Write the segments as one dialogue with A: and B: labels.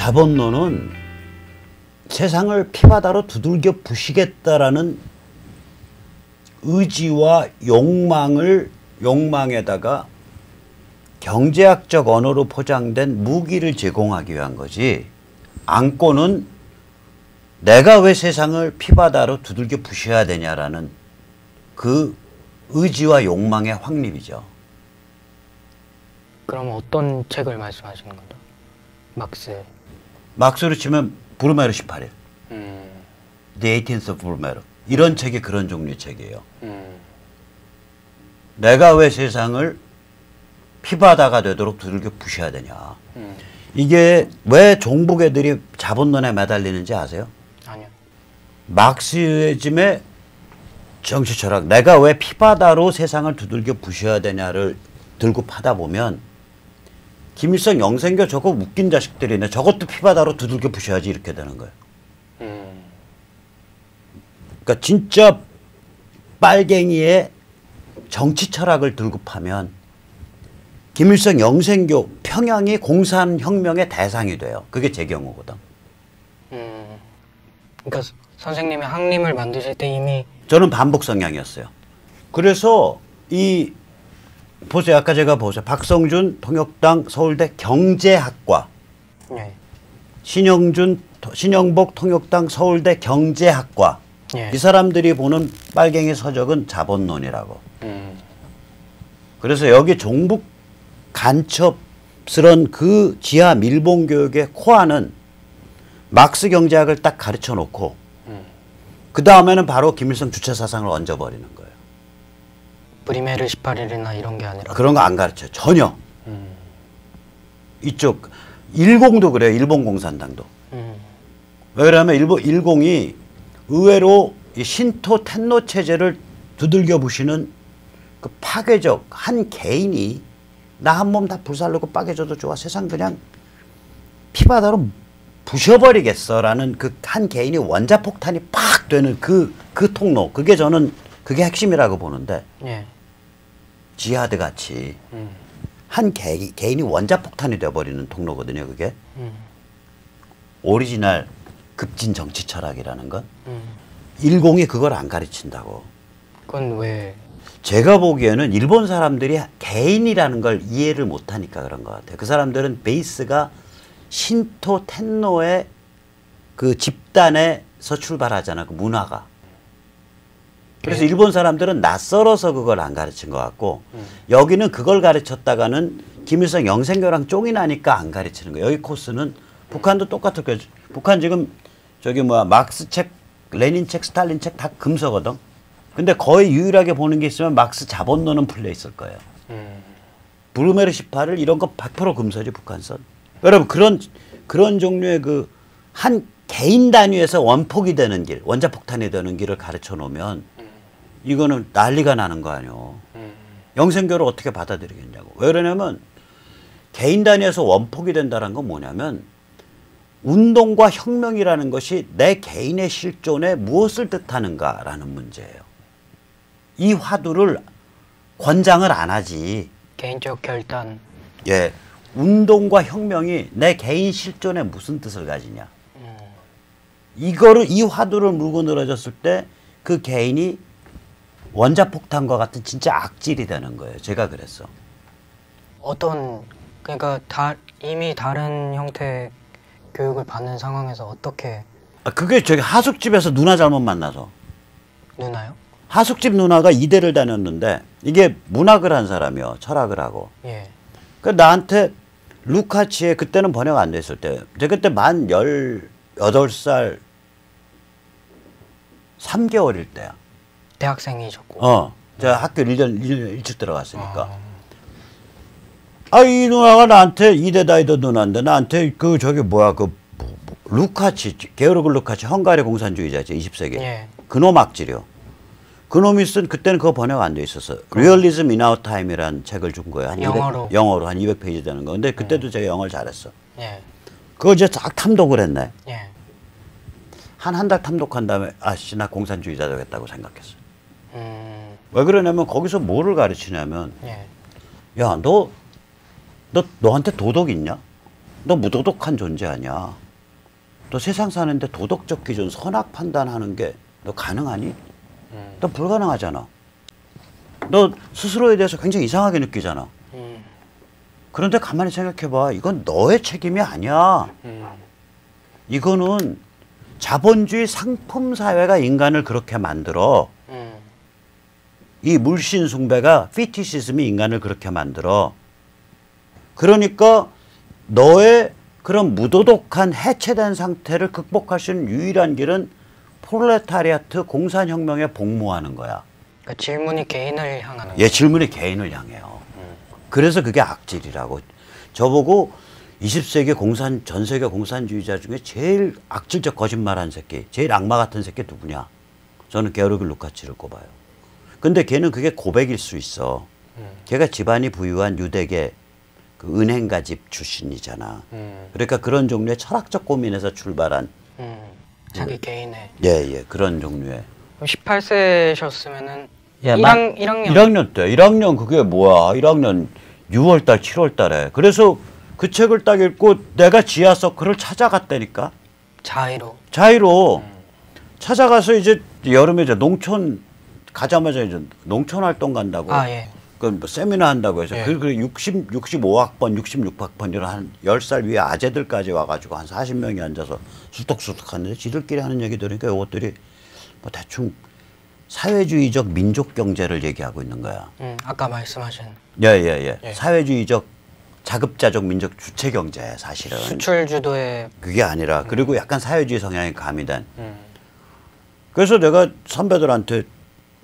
A: 자본론은 세상을 피바다로 두들겨 부시겠다라는 의지와 욕망에다가 경제학적 언어로 포장된 무기를 제공하기 위한 거지. 안고는 내가 왜 세상을 피바다로 두들겨 부셔야 되냐라는 그 의지와 욕망의 확립이죠.
B: 그럼 어떤 책을 말씀하시는 거죠?
A: 막스로 치면 브루메르 18일. The 18th of Brumaire. 이런 책이 그런 종류의 책이에요. 내가 왜 세상을 피바다가 되도록 두들겨 부셔야 되냐. 이게 왜 종북 애들이 자본론에 매달리는지 아세요?
B: 아니요.
A: 막시즘의 정치 철학, 내가 왜 피바다로 세상을 두들겨 부셔야 되냐를 들고 파다 보면 김일성, 영생교 저거 웃긴 자식들이네. 저것도 피바다로 두들겨 부셔야지 이렇게 되는 거예요. 그러니까 진짜 빨갱이의 정치 철학을 들고 파면 김일성, 영생교, 평양이 공산혁명의 대상이 돼요. 그게 제 경우거든.
B: 그러니까 선생님이 항림을 만드실 때 이미
A: 저는 반복 성향이었어요. 그래서 보세요. 아까 제가 보세요. 박성준 통역당 서울대 경제학과,
B: 네.
A: 신영복 통역당 서울대 경제학과.
B: 네.
A: 이 사람들이 보는 빨갱이 서적은 자본론이라고. 그래서 여기 종북 간첩스런 그 지하 밀봉 교육의 코어는 막스 경제학을 딱 가르쳐 놓고 그 다음에는 바로 김일성 주체 사상을 얹어버리는 거예요.
B: 브리메르 18일이나 이런 게 아니라
A: 그런 거 안 가르쳐요. 전혀. 이쪽 일공도 그래요. 일본 공산당도. 왜 그러냐면 일공이 의외로 이 신토 텐노 체제를 두들겨 부시는 그 파괴적 한 개인이 나 한 몸 다 불살르고 빠개져도 좋아. 세상 그냥 피바다로 부셔버리겠어라는 그 한 개인이 원자폭탄이 팍 되는 그 통로. 그게 핵심이라고 보는데.
B: 예.
A: 지하드 같이 한 개인이 원자폭탄이 되어버리는 통로거든요. 그게. 오리지널 급진 정치 철학이라는 건. 일공이 그걸 안 가르친다고.
B: 그건 왜?
A: 제가 보기에는 일본 사람들이 개인이라는 걸 이해를 못하니까 그런 것 같아요. 그 사람들은 베이스가 신토 텐노의 그 집단에서 출발하잖아. 그 문화가. 그래서 일본 사람들은 낯설어서 그걸 안 가르친 것 같고 여기는 그걸 가르쳤다가는 김일성 영생교랑 쫑이 나니까 안 가르치는 거예요. 여기 코스는 북한도 똑같을 거예요. 북한 지금 막스 책, 레닌 책, 스탈린 책 다 금서거든. 근데 거의 유일하게 보는 게 있으면 막스 자본론은 풀려 있을 거예요. 브루메르 18일 이런 거 100% 금서지 북한선. 여러분 그런 종류의 그 한 개인 단위에서 원폭이 되는 길, 원자폭탄이 되는 길을 가르쳐 놓으면 이거는 난리가 나는 거 아니에요. 영생교를 어떻게 받아들이겠냐고. 왜 그러냐면 개인 단위에서 원폭이 된다는 건 뭐냐면 운동과 혁명이라는 것이 내 개인의 실존에 무엇을 뜻하는가라는 문제예요. 이 화두를 권장을 안 하지.
B: 개인적 결단.
A: 예, 운동과 혁명이 내 개인 실존에 무슨 뜻을 가지냐. 이 화두를 물고 늘어졌을 때 그 개인이 원자폭탄과 같은 진짜 악질이 되는 거예요. 제가 그랬어.
B: 그러니까 이미 다른 형태의 교육을 받는 상황에서 어떻게?
A: 그게 저기 하숙집에서 누나 잘못 만나서.
B: 누나요?
A: 하숙집 누나가 이대를 다녔는데 이게 문학을 한 사람이요. 철학을 하고.
B: 예.
A: 그 나한테 루카치에 그때는 번역 안 됐을 때 제가 그때 만 18살 3개월일 때야.
B: 대학생이셨고.
A: 제가 학교 1년 일찍 들어갔으니까. 이 누나가 나한테 이대 다니던 누나인데 나한테 루카치, 게오르그 루카치 헝가리 공산주의자지 20세기.
B: 예.
A: 그놈 악질이요. 그놈이 쓴 그때는 그거 번역 안 돼 있었어. 리얼리즘 인 아워 타임이라는 책을 준 거예요. 영어로 한 200페이지 되는 거. 근데 그때도 제가 영어를 잘했어.
B: 예.
A: 그거 이제 딱 탐독을 했네.
B: 예.
A: 한 달 탐독한 다음에 나 공산주의자 되겠다고 생각했어. 왜 그러냐면 거기서 뭐를 가르치냐면
B: 예.
A: 야, 너한테 도덕 있냐? 너 무도덕한 존재 아니야. 너 세상 사는데 도덕적 기준, 선악 판단하는 게 너 가능하니? 너 불가능하잖아. 너 스스로에 대해서 굉장히 이상하게 느끼잖아. 그런데 가만히 생각해봐. 이건 너의 책임이 아니야. 이거는 자본주의 상품 사회가 인간을 그렇게 만들어. 이 물씬 숭배가 피티시즘이 인간을 그렇게 만들어. 그러니까 너의 그런 무도덕한 해체된 상태를 극복할 수 있는 유일한 길은 프롤레타리아트 공산혁명에 복무하는 거야.
B: 그러니까 질문이 개인을 향하는
A: 예, 질문이 개인을 향해요. 그래서 그게 악질이라고. 저보고 20세기 전 세계 공산주의자 중에 제일 악질적 거짓말한 새끼, 제일 악마 같은 새끼 누구냐? 저는 게오르기 루카치를 꼽아요. 근데 걔는 그게 고백일 수 있어. 걔가 집안이 부유한 유대계 그 은행가 집 출신이잖아. 그러니까 그런 종류의 철학적 고민에서 출발한
B: 자기 개인의
A: 예, 그런 종류의
B: 18세셨으면은
A: 예,
B: 1학년
A: 1학년 때 1학년 그게 뭐야? 1학년 6월달 7월달에 그래서 그 책을 딱 읽고 내가 지하 서클을 찾아갔다니까. 자의로 찾아가서 이제 여름에 이제 농촌 가자마자 이제 농촌 활동 간다고.
B: 예.
A: 그 뭐 세미나 한다고 해서
B: 예.
A: 그 65학번, 66학번 이런 한 10살 위에 아재들까지 와가지고 한 40명이 앉아서 수덕수덕 하는데 지들끼리 하는 얘기 들으니까 이것들이 뭐 대충 사회주의적 민족 경제를 얘기하고 있는 거야.
B: 아까 말씀하신
A: 예. 사회주의적 자급자족 민족 주체 경제 사실은.
B: 수출 주도의
A: 그게 아니라 그리고 약간 사회주의 성향이 가미된. 그래서 내가 선배들한테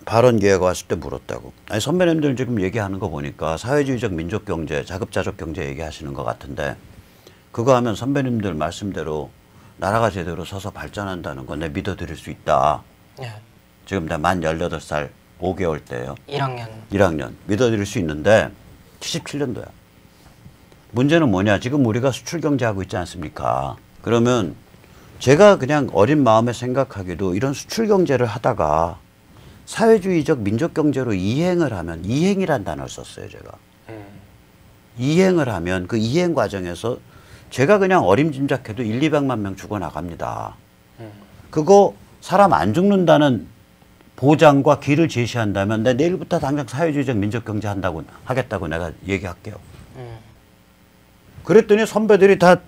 A: 발언 기회가 왔을 때 물었다고. 아니 선배님들 지금 얘기하는 거 보니까 사회주의적 민족 경제, 자급자족 경제 얘기하시는 것 같은데 그거 하면 선배님들 말씀대로 나라가 제대로 서서 발전한다는 건 내가 믿어드릴 수 있다.
B: 예.
A: 지금 내가 만 18살 5개월 때예요.
B: 1학년.
A: 믿어드릴 수 있는데 77년도야. 문제는 뭐냐. 지금 우리가 수출 경제하고 있지 않습니까? 그러면 제가 그냥 어린 마음에 생각하기도 이런 수출 경제를 하다가 사회주의적 민족 경제로 이행을 하면, 이행이란 단어를 썼어요, 제가. 이행을 하면 그 이행 과정에서 제가 그냥 어림짐작해도 200만 명 죽어나갑니다. 그거 사람 안 죽는다는 보장과 길을 제시한다면 내가 내일부터 당장 사회주의적 민족 경제 하겠다고 내가 얘기할게요. 그랬더니 선배들이 다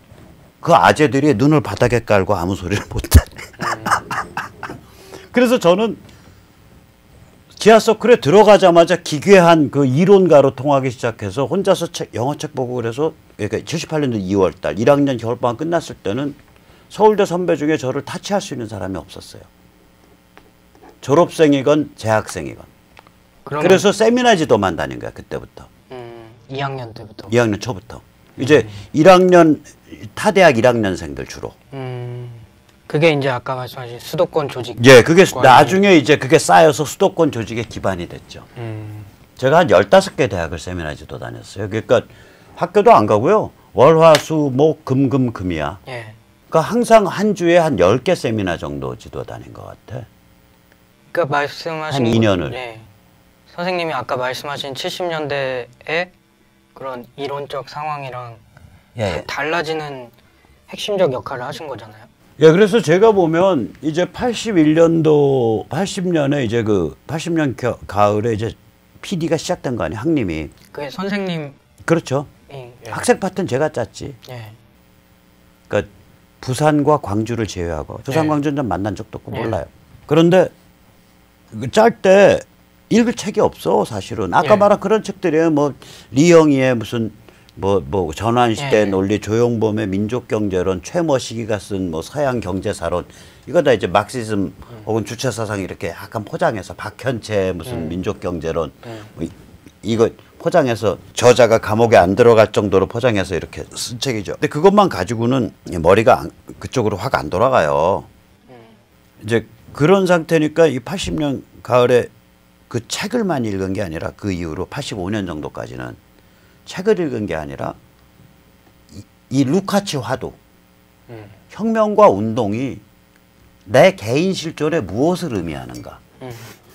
A: 그 아재들이 눈을 바닥에 깔고 아무 소리를 못해. 그래서 저는 지하 서클에 들어가자마자 기괴한 그 이론가로 통하기 시작해서 혼자서 영어책 보고 그래서 그러니까 78년도 2월 달 1학년 겨울방학 끝났을 때는 서울대 선배 중에 저를 타치할 수 있는 사람이 없었어요. 졸업생이건 재학생이건. 그래서 세미나 지도만 다닌 거야 그때부터.
B: 2학년 때부터.
A: 2학년 초부터. 이제 1학년 타대학 1학년생들 주로.
B: 그게 이제 아까 말씀하신 수도권 조직.
A: 예, 그게 나중에 이제 그게 쌓여서 수도권 조직의 기반이 됐죠. 제가 한 15개 대학을 세미나 지도 다녔어요. 그러니까 학교도 안 가고요. 월, 화, 수, 목, 금, 금, 금이야.
B: 예.
A: 그러니까 항상 한 주에 한 10개 세미나 정도 지도 다닌 것 같아.
B: 그러니까 말씀하신
A: 한 2년을.
B: 예. 선생님이 아까 말씀하신 70년대의 그런 이론적 상황이랑 달라지는 핵심적 역할을 하신 거잖아요.
A: 예, 그래서 제가 보면 이제 81년도, 80년에 이제 그 80년 가을에 이제 PD가 시작된 거 아니에요, 학님이.
B: 그게 선생님.
A: 그렇죠.
B: 예.
A: 학생 파트는 제가 짰지.
B: 예.
A: 그러니까 부산과 광주를 제외하고 부산,
B: 예.
A: 광주는 좀 만난 적도 없고 몰라요. 그런데 짤 때 읽을 책이 없어 사실은. 아까 말한 그런 책들이에요. 뭐 리영이의 무슨 뭐 전환시대 논리, 조용범의 민족경제론, 최머시기가 쓴 뭐 서양 경제사론, 이거 다 이제 막시즘 혹은 주체사상 이렇게 약간 포장해서 박현채의 무슨 민족경제론 뭐 이거 포장해서 저자가 감옥에 안 들어갈 정도로 포장해서 이렇게 쓴 책이죠. 근데 그것만 가지고는 머리가 그쪽으로 확 안 돌아가요. 이제 그런 상태니까 이 80년 가을에 그 책을만 읽은 게 아니라 그 이후로 85년 정도까지는 책을 읽은 게 아니라 이 루카치 화두, 혁명과 운동이 내 개인 실존에 무엇을 의미하는가.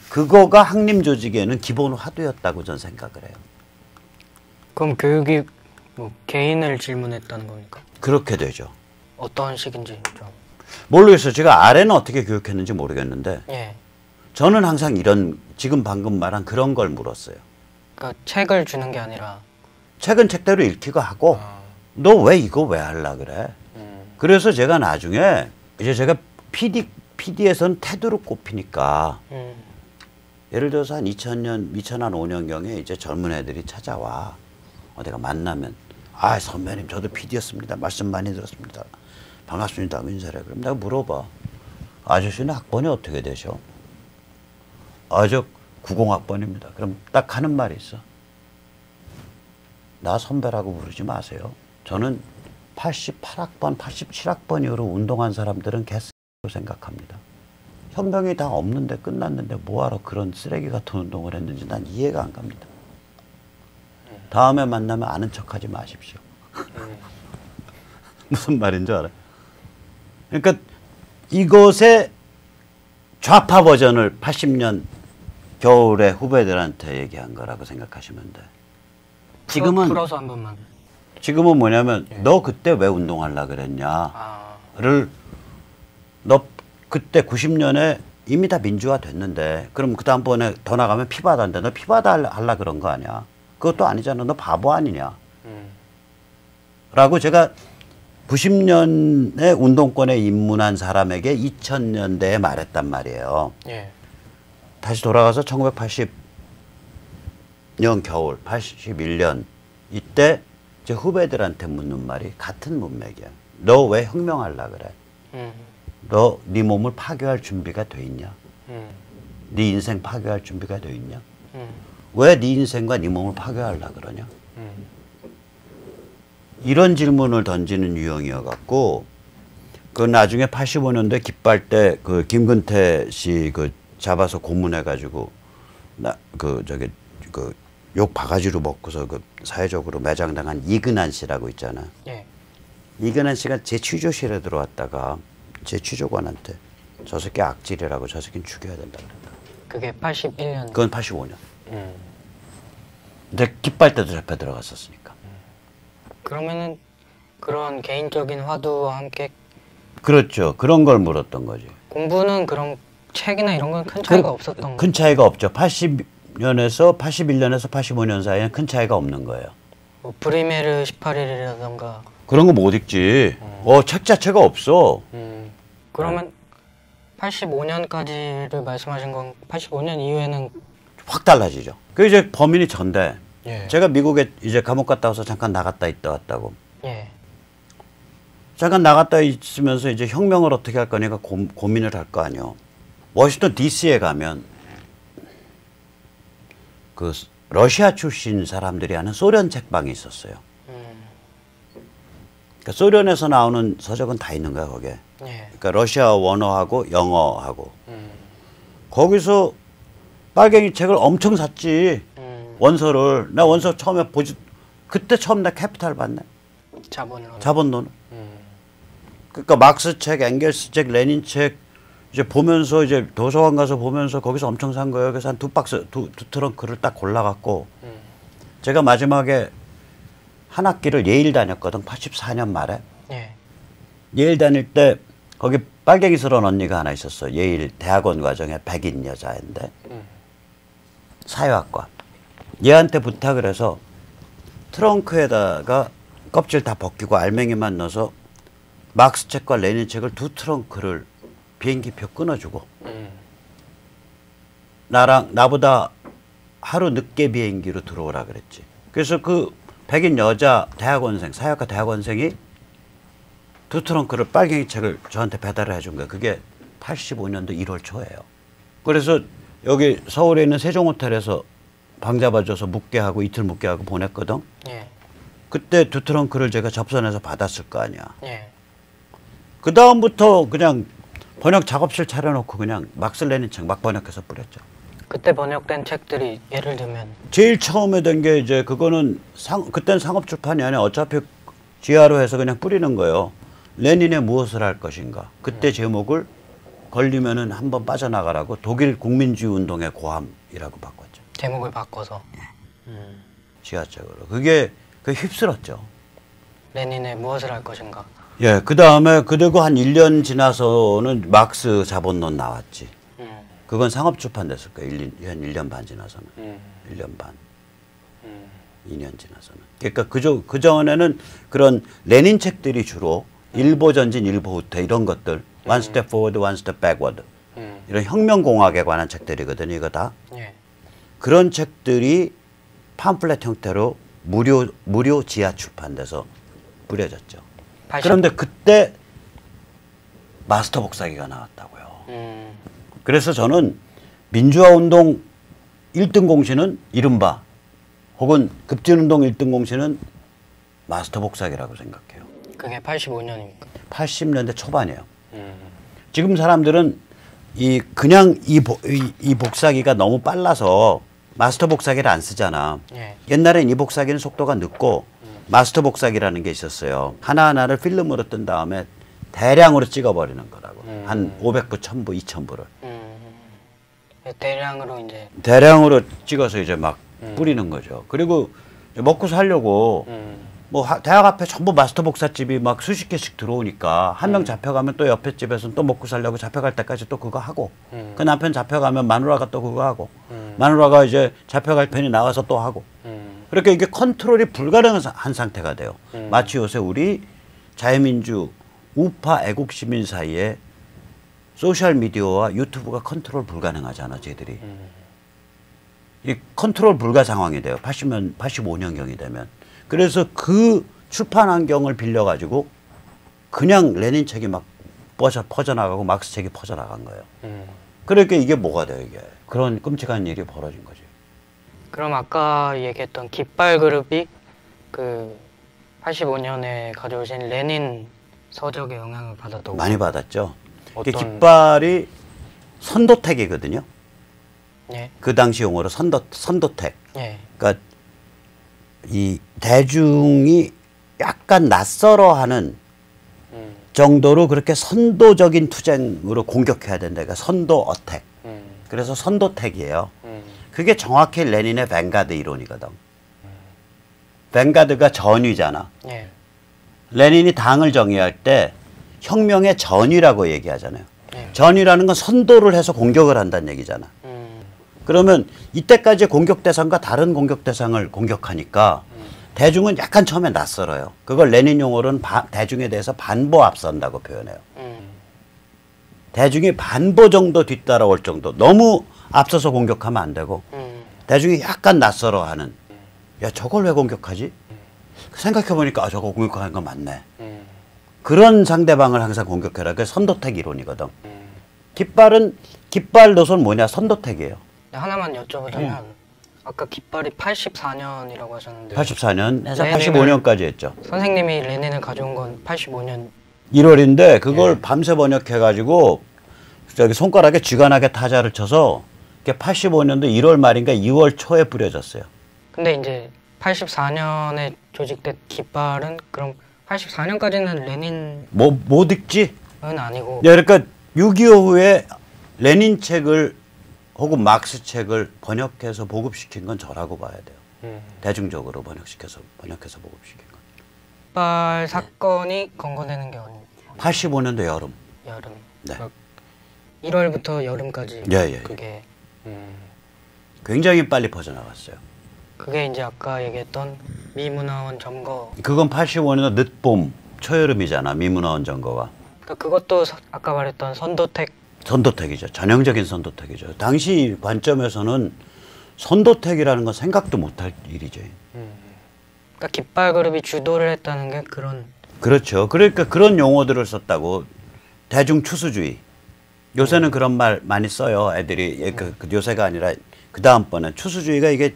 A: 그거가 학림 조직에는 기본 화두였다고 저는 생각을 해요.
B: 그럼 교육이 뭐 개인을 질문했다는 겁니까?
A: 그렇게 되죠.
B: 어떤 식인지 좀.
A: 모르겠어요. 제가 아래는 어떻게 교육했는지 모르겠는데
B: 예.
A: 저는 항상 이런 지금 방금 말한 그런 걸 물었어요.
B: 그러니까 책을 주는 게 아니라.
A: 책은 책대로 읽히고 하고 너 왜 이거 왜 하려 그래? 그래서 제가 나중에 이제 제가 PD에서는 테드로 꼽히니까 예를 들어서 한 2005년경에 이제 젊은 애들이 찾아와. 내가 만나면 아 선배님 저도 PD였습니다. 말씀 많이 들었습니다. 반갑습니다. 인사를. 그럼 내가 물어봐. 아저씨는 학번이 어떻게 되셔? 저 90학번입니다. 그럼 딱 하는 말이 있어. 나 선배라고 부르지 마세요. 저는 88학번, 87학번 이후로 운동한 사람들은 개쓰레기로 생각합니다. 현병이 다 없는데 끝났는데 뭐하러 그런 쓰레기 같은 운동을 했는지 난 이해가 안 갑니다. 다음에 만나면 아는 척하지 마십시오. 무슨 말인지 알아요? 그러니까 이것의 좌파 버전을 80년 겨울에 후배들한테 얘기한 거라고 생각하시면 돼. 지금은
B: 풀어서 한 번만.
A: 지금은 뭐냐면 너 그때 왜 운동하려 그랬냐를 너 그때 90년에 이미 다 민주화 됐는데 그럼 그 다음번에 더 나가면 피바다인데 너 피바다 하려 그런 거 아니야? 그것도 아니잖아. 너 바보 아니냐? 라고 제가 90년에 운동권에 입문한 사람에게 2000년대에 말했단 말이에요.
B: 예.
A: 다시 돌아가서 1980년 겨울, 81년 이때 제 후배들한테 묻는 말이 같은 문맥이야. 너 왜 혁명하려 그래? 너 네 몸을 파괴할 준비가 돼 있냐? 네 인생 파괴할 준비가 돼 있냐? 왜 네 인생과 네 몸을 파괴하려 그러냐? 이런 질문을 던지는 유형이어갖고 그 나중에 85년대 깃발 때 그 김근태 씨 그 잡아서 고문해가지고 욕 바가지로 먹고서 그 사회적으로 매장당한 이근한 씨라고 있잖아.
B: 예.
A: 이근한 씨가 제 취조실에 들어왔다가 제 취조관한테 저 새끼 악질이라고 저 새끼는 죽여야 된다 그랬다.
B: 그게 81년.
A: 그건 85년. 근데 깃발 때도 잡혀 들어갔었으니까.
B: 그러면은 그런 개인적인 화두와 함께
A: 그렇죠. 그런 걸 물었던 거지.
B: 공부는 그런 책이나 이런 건 큰 차이가 없었던
A: 큰 차이가 없죠. 80년에서 81년에서 85년 사이에는 큰 차이가 없는 거예요.
B: 뭐 브리메르 18일이라던가
A: 그런 거 못 읽지. 책 자체가 없어.
B: 그러면 85년까지를 말씀하신 건 85년 이후에는
A: 확 달라지죠. 그 이제 범인이 전데
B: 예.
A: 제가 미국에 이제 감옥 갔다 와서 잠깐 나갔다 있다 왔다고.
B: 예.
A: 잠깐 나갔다 있으면서 이제 혁명을 어떻게 할 거니까 고민을 할 거 아니요. 워싱턴 DC에 가면 그 러시아 출신 사람들이 하는 소련 책방이 있었어요. 그러니까 소련에서 나오는 서적은 다 있는 거야 거기에.
B: 예.
A: 그러니까 러시아 원어하고 영어하고. 거기서 빨갱이 책을 엄청 샀지. 원서를. 나 원서 처음에 그때 처음 나 캐피탈 봤네. 자본론. 그러니까 막스 책, 앵겔스 책, 레닌 책 이제 보면서 이제 도서관 가서 보면서 거기서 엄청 산 거예요. 그래서 한 두 트렁크를 딱 골라갖고 제가 마지막에 한 학기를 예일 다녔거든. 84년 말에.
B: 예.
A: 예일 다닐 때 거기 빨갱이스러운 언니가 하나 있었어. 예일 대학원 과정에 백인 여자인데 사회학과. 얘한테 부탁을 해서 트렁크에다가 껍질 다 벗기고 알맹이만 넣어서 막스 책과 레닌 책을 두 트렁크를 비행기표 끊어주고 나보다 하루 늦게 비행기로 들어오라 그랬지. 그래서 그 백인 여자 대학원생, 사회학과 대학원생이 두 트렁크를 빨갱이 책을 저한테 배달을 해준 거예요. 그게 85년도 1월 초예요. 그래서 여기 서울에 있는 세종호텔에서 방 잡아줘서 묵게 하고 이틀 묵게 하고 보냈거든.
B: 예.
A: 그때 두 트렁크를 제가 접선해서 받았을 거 아니야.
B: 예.
A: 그 다음부터 그냥 번역 작업실 차려놓고 그냥 막스 레닌 책 막 번역해서 뿌렸죠.
B: 그때 번역된 책들이 예를 들면
A: 제일 처음에 된 게 이제 그거는 그때는 상업출판이 아니야. 어차피 지하로 해서 그냥 뿌리는 거예요. 레닌의 무엇을 할 것인가. 그때 제목을 걸리면은 한번 빠져나가라고 독일 국민주의 운동의 고함이라고 바꿨죠.
B: 제목을 바꿔서
A: 지하책으로. 그게 그 휩쓸었죠.
B: 레닌의 무엇을 할 것인가.
A: 예, 그 다음에 그리고 한 1년 지나서는 막스 자본론 나왔지. 그건 상업출판 됐을 거예요. 한 1년 반 지나서는. 1년 반. 2년 지나서는. 그러니까 그 전에는 그런 레닌 책들이 주로 일보 전진, 일보 후퇴 이런 것들. One step forward, one step backward. 이런 혁명공학에 관한 책들이거든요. 이거 다.
B: 예.
A: 그런 책들이 팜플렛 형태로 무료 지하 출판돼서 뿌려졌죠. 그런데 그때 마스터 복사기가 나왔다고요. 그래서 저는 민주화운동 1등 공신은 이른바 혹은 급진운동 1등 공신은 마스터 복사기라고 생각해요.
B: 그게 85년입니까?
A: 80년대 초반이에요. 지금 사람들은 그냥 이 복사기가 너무 빨라서 마스터 복사기를 안 쓰잖아.
B: 예.
A: 옛날엔 이 복사기는 속도가 늦고 마스터 복사기라는 게 있었어요. 하나하나를 필름으로 뜬 다음에 대량으로 찍어버리는 거라고. 한 500부, 1000부, 2000부를.
B: 대량으로 이제.
A: 대량으로 찍어서 이제 막 뿌리는 거죠. 그리고 먹고 살려고 뭐 대학 앞에 전부 마스터 복사집이 막 수십 개씩 들어오니까 한 명 잡혀가면 또 옆에 집에서는 또 먹고 살려고 잡혀갈 때까지 또 그거 하고 그 남편 잡혀가면 마누라가 또 그거 하고 마누라가 이제 잡혀갈 편이 나와서 또 하고 그렇게 이게 컨트롤이 불가능한 상태가 돼요. 마치 요새 우리 자유민주 우파 애국 시민 사이에 소셜 미디어와 유튜브가 컨트롤 불가능하잖아, 쟤들이. 이 컨트롤 불가 상황이 돼요. 85년경이 되면. 그래서 그 출판 환경을 빌려가지고 그냥 레닌 책이 막 퍼져나가고 막스 책이 퍼져나간 거예요. 그러니까 이게 뭐가 돼요, 이게. 그런 끔찍한 일이 벌어진 거지.
B: 그럼 아까 얘기했던 깃발 그룹이 그 85년에 가져오신 레닌 서적의 영향을 받았다고?
A: 많이 받았죠. 이게
B: 어떤...
A: 깃발이 선도택이거든요.
B: 예.
A: 그 당시 용어로 선도택.
B: 예.
A: 그러니까 이 대중이 약간 낯설어하는 정도로 그렇게 선도적인 투쟁으로 공격해야 된다. 그러니까 선도 어택. 그래서 선도택이에요. 그게 정확히 레닌의 뱅가드 이론이거든. 뱅가드가 전위잖아.
B: 예.
A: 레닌이 당을 정의할 때 혁명의 전위라고 얘기하잖아요.
B: 예.
A: 전위라는 건 선도를 해서 공격을 한다는 얘기잖아. 그러면 이때까지 공격 대상과 다른 공격 대상을 공격하니까 대중은 약간 처음에 낯설어요. 그걸 레닌 용어로는 대중에 대해서 반보 앞선다고 표현해요. 대중이 반보 정도 뒤따라올 정도. 너무 앞서서 공격하면 안 되고 대중이 약간 낯설어하는. 야, 저걸 왜 공격하지? 생각해보니까 저거 공격하는 건 맞네. 그런 상대방을 항상 공격해라. 그게 선도택 이론이거든. 깃발 노선 뭐냐? 선도택이에요.
B: 하나만 여쭤보자면 아까 깃발이 84년이라고 하셨는데
A: 84년에서 85년까지 했죠.
B: 선생님이 레닌을 가져온 건 85년
A: 1월인데 그걸 밤새 번역해가지고 저기 손가락에 쥐관하게 타자를 쳐서 85년도 1월 말인가 2월 초에 뿌려졌어요. 근데
B: 이제 84년에 조직된 깃발은 그럼 84년까지는 레닌
A: 못 읽지?
B: 은 아니고.
A: 네, 그러니까 6.25 후에 레닌 책을 혹은 막스 책을 번역해서 보급시킨 건 저라고 봐야 돼요. 대중적으로 번역해서 보급시킨 건.
B: 깃발 사건이 건건되는 게 언제?
A: 85년도 여름.
B: 여름.
A: 네.
B: 1월부터 여름까지.
A: 예.
B: 그게
A: 굉장히 빨리 퍼져나갔어요.
B: 그게 이제 아까 얘기했던 미문화원 점거.
A: 그건 85년도 늦봄, 초여름이잖아. 미문화원 점거가.
B: 그러니까 그것도 아까 말했던
A: 선도택이죠. 전형적인 선도택이죠. 당시 관점에서는 선도택이라는 건 생각도 못할 일이죠.
B: 그러니까 깃발 그룹이 주도를 했다는 게 그런.
A: 그렇죠. 그러니까 그런 용어들을 썼다고. 대중 추수주의. 요새는 그런 말 많이 써요. 애들이. 그 요새가 아니라 그 다음번에 추수주의가 이게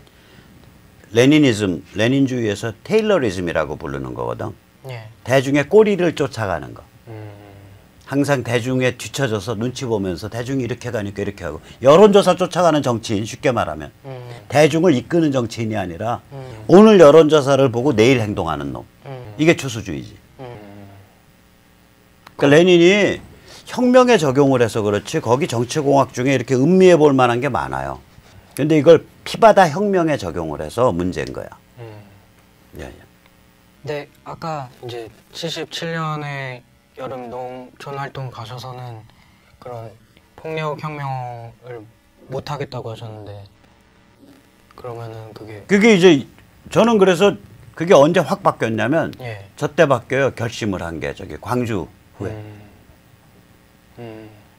A: 레닌주의에서 테일러리즘이라고 부르는 거거든.
B: 예.
A: 대중의 꼬리를 쫓아가는 거. 항상 대중에 뒤처져서 눈치 보면서 대중이 이렇게 가니까 이렇게 하고 여론조사 쫓아가는 정치인 쉽게 말하면 대중을 이끄는 정치인이 아니라 오늘 여론조사를 보고 내일 행동하는 놈. 이게 추수주의지. 그러니까 레닌이 혁명에 적용을 해서 그렇지 거기 정치공학 중에 이렇게 음미해 볼 만한 게 많아요. 근데 이걸 피바다 혁명에 적용을 해서 문제인 거야. 예.
B: 네, 아까 이제 77년에 여름 농촌 활동 가셔서는 그런 폭력 혁명을 못 하겠다고 하셨는데 그러면은
A: 그게 이제 저는 그래서 그게 언제 확 바뀌었냐면
B: 예.
A: 저 때 바뀌어요. 결심을 한 게 저기 광주 후에.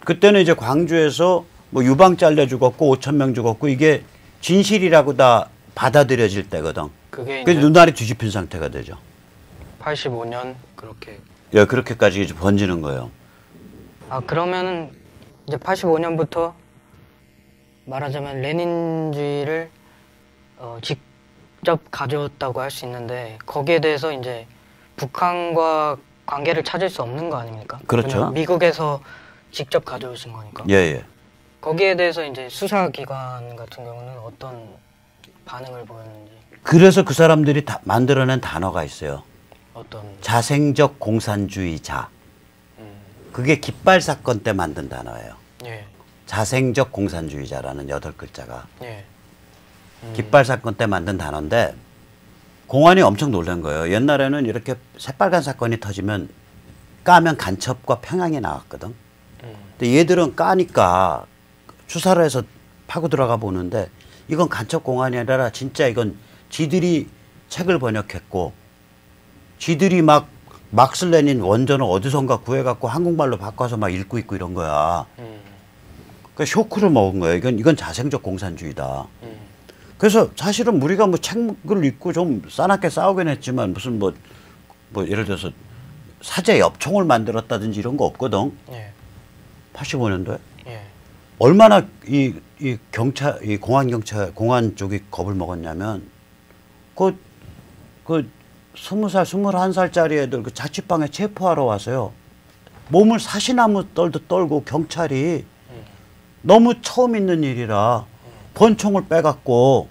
A: 그때는 이제 광주에서 뭐 유방 잘려 죽었고 5천 명 죽었고 이게 진실이라고 다 받아들여질 때거든.
B: 그게
A: 그래서
B: 이제
A: 눈알이 뒤집힌 상태가 되죠.
B: 85년 그렇게.
A: 예, 그렇게까지 이제 번지는 거예요.
B: 아, 그러면은 이제 85년부터 말하자면 레닌주의를 직접 가져왔다고 할 수 있는데 거기에 대해서 이제 북한과 관계를 찾을 수 없는 거 아닙니까?
A: 그렇죠.
B: 왜냐면 미국에서 직접 가져오신 거니까.
A: 예, 예.
B: 거기에 대해서 이제 수사기관 같은 경우는 어떤 반응을 보였는지.
A: 그래서 그 사람들이 다 만들어낸 단어가 있어요.
B: 어떤.
A: 자생적 공산주의자. 그게 깃발 사건 때 만든 단어예요.
B: 예.
A: 자생적 공산주의자라는 8글자가.
B: 예.
A: 깃발 사건 때 만든 단어인데 공안이 엄청 놀란 거예요. 옛날에는 이렇게 새빨간 사건이 터지면 까면 간첩과 평양이 나왔거든. 근데 얘들은 까니까 수사를 해서 파고 들어가 보는데 이건 간첩 공안이 아니라 진짜 이건 지들이 책을 번역했고 지들이 막 막스 레닌 원전을 어디선가 구해갖고 한국말로 바꿔서 막 읽고 있고 이런 거야. 그러니까 쇼크를 먹은 거예요. 이건 자생적 공산주의다. 그래서 사실은 우리가 뭐 책을 읽고 좀 싸납게 싸우긴 했지만 무슨 뭐 예를 들어서 사제 엽총을 만들었다든지 이런 거 없거든.
B: 예.
A: 85년도에.
B: 예.
A: 얼마나 이 공안 쪽이 겁을 먹었냐면 그 20살, 21살짜리 애들 그 자취방에 체포하러 와서요. 몸을 사시나무 떨듯 떨고 경찰이 너무 처음 있는 일이라 권총을 빼갖고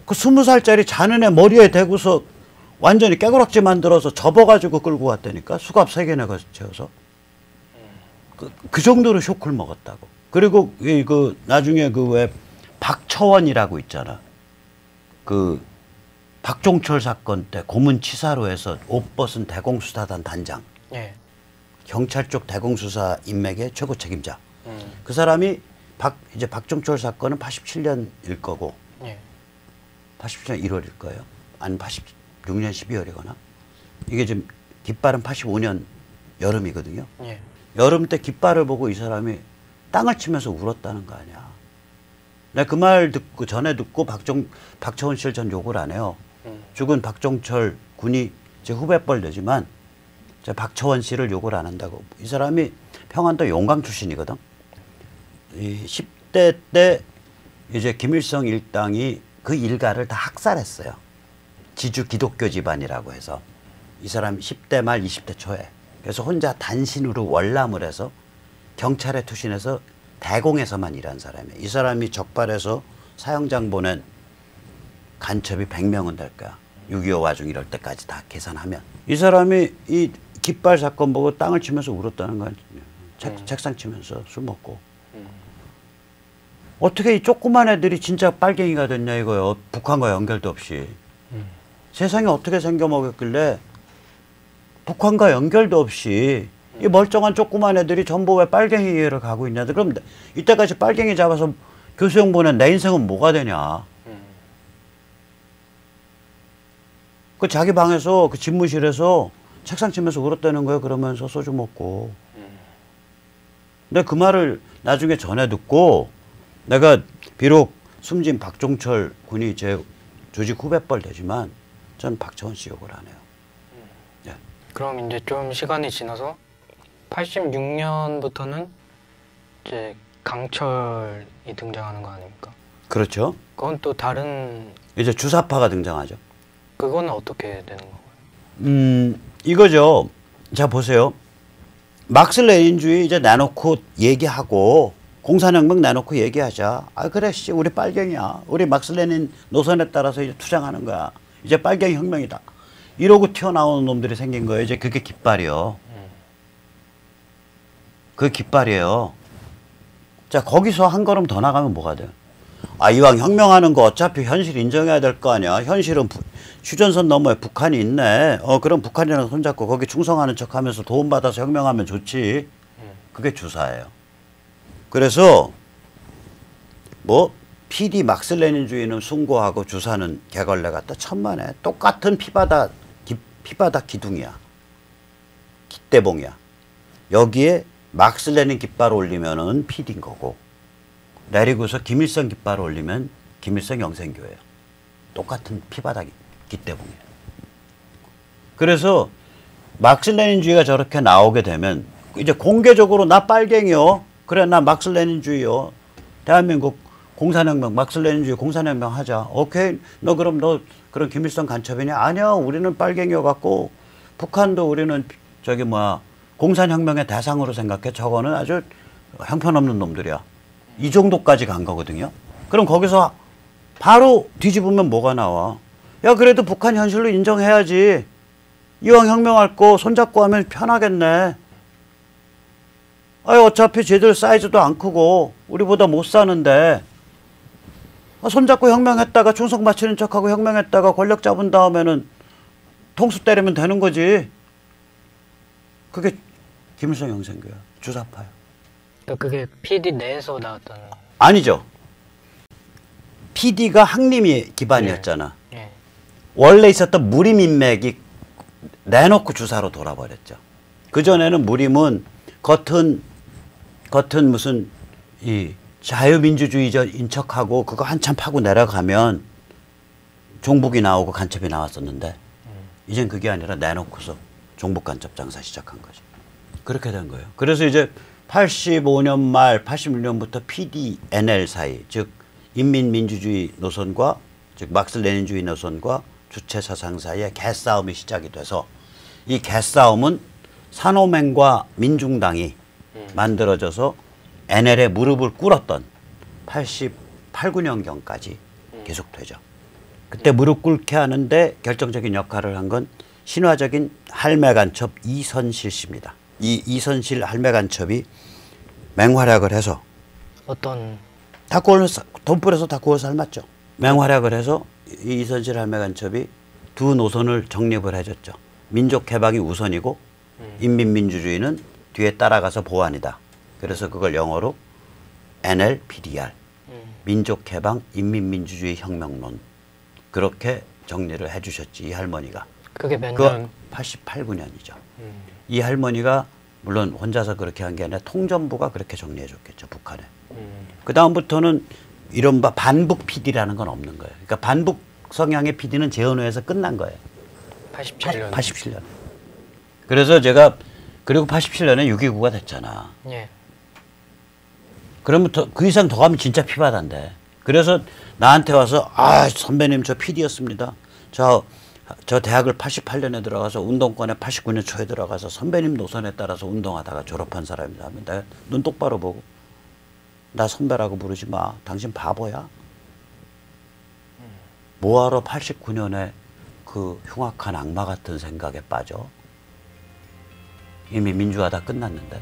A: 그 20살짜리 자는 애 머리에 대고서 완전히 깨구락지 만들어서 접어가지고 끌고 왔다니까. 수갑 3개나 채워서. 그 정도로 쇼크를 먹었다고. 그리고 나중에 그 왜 박처원이라고 있잖아. 그 박종철 사건 때 고문치사로 해서 옷 벗은 대공수사단 단장.
B: 예.
A: 경찰 쪽 대공수사 인맥의 최고 책임자. 그 사람이 이제 박종철 사건은 87년일 거고.
B: 예.
A: 87년 1월일 거예요. 아니 86년 12월이거나. 이게 지금 깃발은 85년 여름이거든요.
B: 예.
A: 여름 때 깃발을 보고 이 사람이 땅을 치면서 울었다는 거 아니야. 내가 그 말 듣고 전에 듣고 박처원 씨를 전 욕을 안 해요. 죽은 박종철 군이 제 후배뻘 되지만 제 박처원 씨를 욕을 안 한다고. 이 사람이 평안도 용강 출신이거든. 이 10대 때 이제 김일성 일당이 그 일가를 다 학살했어요. 지주 기독교 집안이라고 해서. 이 사람이 10대 말 20대 초에. 그래서 혼자 단신으로 월남을 해서 경찰에 투신해서 대공에서만 일한 사람이에요. 이 사람이 적발해서 사형장 보낸 간첩이 100명은 될 거야. 6.25 와중 이럴 때까지 다 계산하면. 이 사람이 이 깃발 사건 보고 땅을 치면서 울었다는 거야. 책상 치면서 술 먹고. 어떻게 이 조그만 애들이 진짜 빨갱이가 됐냐 이거요. 북한과 연결도 없이. 세상이 어떻게 생겨먹었길래 북한과 연결도 없이 이 멀쩡한 조그만 애들이 전부 왜 빨갱이를 가고 있냐. 그럼 이때까지 빨갱이 잡아서 교수형 보낸 내 인생은 뭐가 되냐. 그 자기 방에서 그 집무실에서 책상 치면서 울었다는 거예요. 그러면서 소주 먹고. 근데 그 말을 나중에 전해 듣고 내가 비록 숨진 박종철 군이 제 조직 후배뻘 되지만 전 박처원 씨 욕을 안 해요. 네.
B: 그럼 이제 좀 시간이 지나서 86년부터는 이제 강철이 등장하는 거 아닙니까?
A: 그렇죠.
B: 그건 또 다른.
A: 이제 주사파가 등장하죠.
B: 그거는 어떻게 되는 건가요?
A: 이거죠. 자 보세요. 막스 레닌주의 이제 내놓고 얘기하고 공산혁명 내놓고 얘기하자. 아 그래 씨 우리 빨갱이야. 우리 막스 레닌 노선에 따라서 이제 투쟁하는 거야. 이제 빨갱이 혁명이다. 이러고 튀어나오는 놈들이 생긴 거예요. 이제 그게 깃발이요. 그 깃발이에요. 자 거기서 한 걸음 더 나가면 뭐가 돼요? 아, 이왕 혁명하는 거 어차피 현실 인정해야 될 거 아니야. 현실은 휴전선 너머에 북한이 있네. 그럼 북한이랑 손잡고 거기 충성하는 척하면서 도움받아서 혁명하면 좋지. 그게 주사예요. 그래서 뭐 PD 막슬레닌주의는 숭고하고 주사는 개걸레가 또 천만에 똑같은 피바다 기둥이야. 깃대봉이야. 여기에 막슬레닌 깃발 올리면은 PD인 거고, 내리고서 김일성 깃발 올리면 김일성 영생교예요. 똑같은 피바다 깃대봉이에요. 그래서 막슬레닌주의가 저렇게 나오게 되면 이제 공개적으로 나 빨갱이요. 그래, 나 막슬레닌주의요. 대한민국 공산혁명, 막슬레닌주의 공산혁명 하자. 오케이. 너 그럼 너 그런 김일성 간첩이냐? 아니야. 우리는 빨갱이여 갖고 북한도 우리는 저기 뭐야 공산혁명의 대상으로 생각해. 저거는 아주 형편없는 놈들이야. 이 정도까지 간 거거든요. 그럼 거기서 바로 뒤집으면 뭐가 나와? 야, 그래도 북한 현실로 인정해야지. 이왕 혁명할 거 손잡고 하면 편하겠네. 아니, 어차피 쟤들 사이즈도 안 크고 우리보다 못 사는데 손잡고 혁명했다가 충성 바치는 척하고 혁명했다가 권력 잡은 다음에는 통수 때리면 되는 거지. 그게 김일성 영생교야. 주사파야.
B: 그게 PD 내에서 나왔던.
A: 아니죠. PD가 항림이 기반이었잖아.
B: 예.
A: 원래 있었던 무림 인맥이 내놓고 주사로 돌아버렸죠. 그전에는 무림은 겉은 무슨 이 자유민주주의적인 척하고 그거 한참 파고 내려가면 종북이 나오고 간첩이 나왔었는데 이젠 그게 아니라 내놓고서 종북 간첩 장사 시작한 거지. 그렇게 된 거예요. 그래서 이제 85년 말 86년부터 PD-NL 사이, 즉 인민민주주의 노선과 즉 막스레닌주의 노선과 주체사상 사이에 개싸움이 시작이 돼서 이 개싸움은 산호맹과 민중당이 만들어져서 NL에 무릎을 꿇었던 88, 9년경까지 계속되죠. 그때 무릎 꿇게 하는데 결정적인 역할을 한 건 신화적인 할매간첩 이선실 씨입니다. 이 이선실 할매간첩이 맹활약을 해서
B: 어떤
A: 돈 뿌려서 다 구워 삶았죠. 맹활약을 해서 이 이선실 할매간첩이 두 노선을 정립을 해줬죠. 민족해방이 우선이고 인민민주주의는 뒤에 따라가서 보완이다. 그래서 그걸 영어로 NLPDR, 민족해방 인민민주주의 혁명론, 그렇게 정리를 해주셨지, 이 할머니가.
B: 그게 몇 년?
A: 88, 9년이죠. 이 할머니가 물론 혼자서 그렇게 한 게 아니라 통전부가 그렇게 정리해줬겠죠, 북한에. 그 다음부터는 이른바 반북 PD라는 건 없는 거예요. 그러니까 반북 성향의 PD는 재헌회에서 끝난 거예요.
B: 87년.
A: 87년. 그래서 제가 그리고 87년에 6.29가 됐잖아.
B: 예.
A: 그러면 그 이상 더 가면 진짜 피바다인데. 그래서 나한테 와서 아, 선배님 저 PD였습니다. 저 대학을 88년에 들어가서 운동권에 89년 초에 들어가서 선배님 노선에 따라서 운동하다가 졸업한 사람이다 하면 내가 눈 똑바로 보고 나 선배라고 부르지 마. 당신 바보야. 뭐하러 89년에 그 흉악한 악마 같은 생각에 빠져. 이미 민주화 다 끝났는데.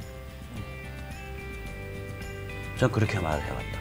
A: 전 그렇게 말을 해왔다.